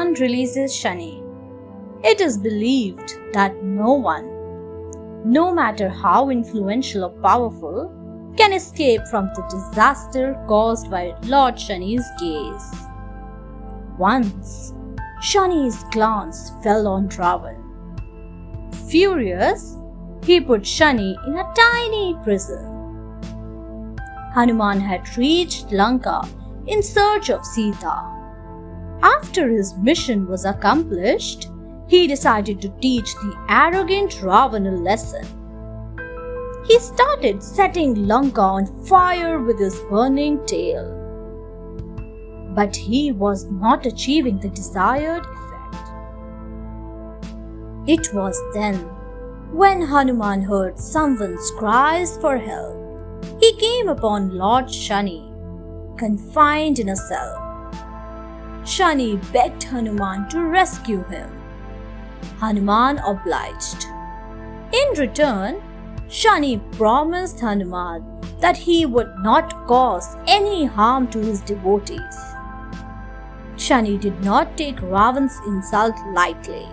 Hanuman releases Shani. It is believed that no one, no matter how influential or powerful, can escape from the disaster caused by Lord Shani's gaze. Once, Shani's glance fell on Ravan. Furious, he put Shani in a tiny prison. Hanuman had reached Lanka in search of Sita. After his mission was accomplished, he decided to teach the arrogant Ravan a lesson. He started setting Lanka on fire with his burning tail. But he was not achieving the desired effect. It was then, when Hanuman heard someone's cries for help, he came upon Lord Shani, confined in a cell. Shani begged Hanuman to rescue him. Hanuman obliged. In return, Shani promised Hanuman that he would not cause any harm to his devotees. Shani did not take Ravan's insult lightly.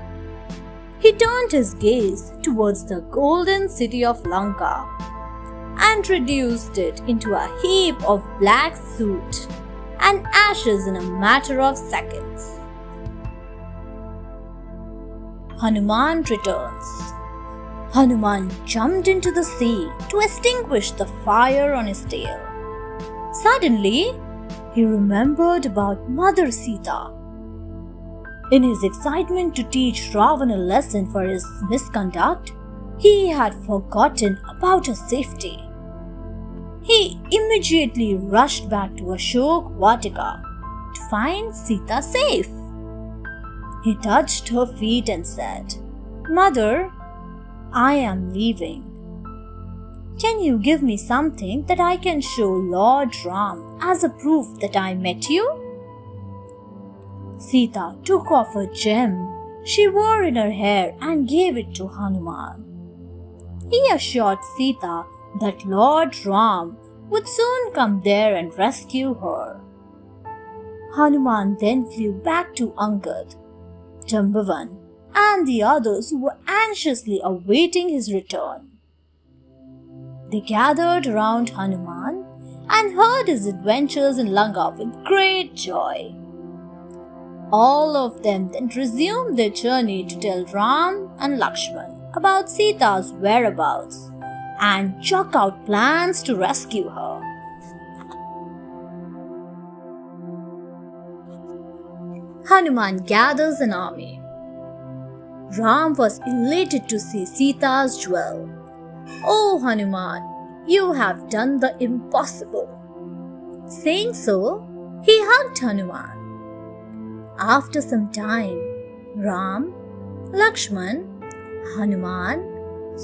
He turned his gaze towards the golden city of Lanka and reduced it into a heap of black soot and ashes in a matter of seconds. Hanuman returns. Hanuman jumped into the sea to extinguish the fire on his tail. Suddenly, he remembered about Mother Sita. In his excitement to teach Ravan a lesson for his misconduct, he had forgotten about her safety. He immediately rushed back to Ashok Vatika to find Sita safe. He touched her feet and said, "Mother, I am leaving. Can you give me something that I can show Lord Ram as a proof that I met you?" Sita took off a gem she wore in her hair and gave it to Hanuman. He assured Sita that Lord Ram would soon come there and rescue her. Hanuman then flew back to Angad, Jambavan, and the others who were anxiously awaiting his return. They gathered around Hanuman and heard his adventures in Lanka with great joy. All of them then resumed their journey to tell Ram and Lakshman about Sita's whereabouts and chalk out plans to rescue her. Hanuman gathers an army. Ram was elated to see Sita's jewel. "Oh Hanuman, you have done the impossible." Saying so, he hugged Hanuman. After some time, Ram, Lakshman, Hanuman,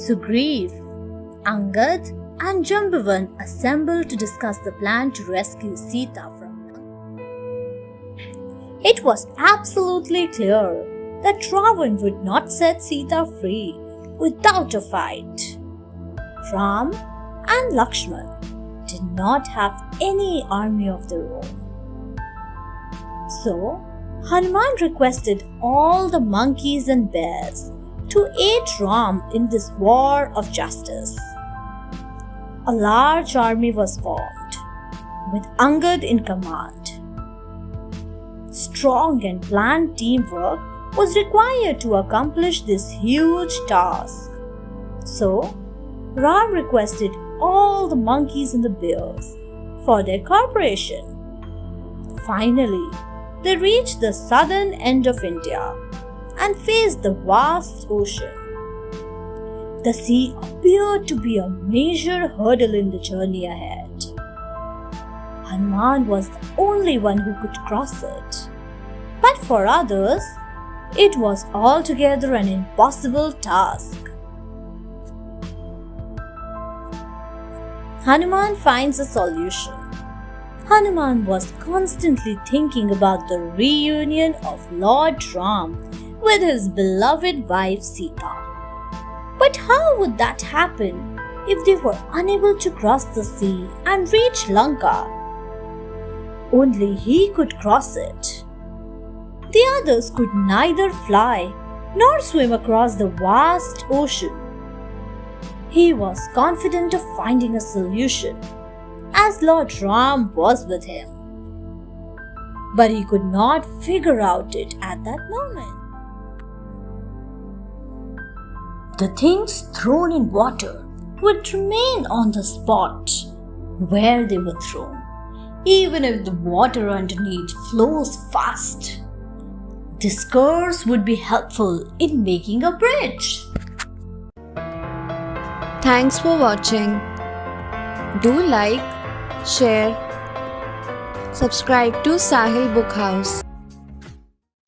Sugriv, Angad, and Jambavan assembled to discuss the plan to rescue Sita from Lanka. It was absolutely clear that Ravan would not set Sita free without a fight. Ram and Lakshman did not have any army of their own. So, Hanuman requested all the monkeys and bears to aid Ram in this war of justice. A large army was formed, with Angad in command. Strong and planned teamwork was required to accomplish this huge task. So, Ram requested all the monkeys and the bears for their cooperation. Finally, they reached the southern end of India and faced the vast ocean. The sea appeared to be a major hurdle in the journey ahead. Hanuman was the only one who could cross it. But for others, it was altogether an impossible task. Hanuman finds a solution. Hanuman was constantly thinking about the reunion of Lord Ram with his beloved wife Sita. But how would that happen if they were unable to cross the sea and reach Lanka? Only he could cross it. The others could neither fly nor swim across the vast ocean. He was confident of finding a solution, as Lord Ram was with him. But he could not figure out it at that moment. The things thrown in water would remain on the spot where they were thrown, even if the water underneath flows fast. This curse would be helpful in making a bridge. Thanks for watching. Do like, share, subscribe to Sahil Book House.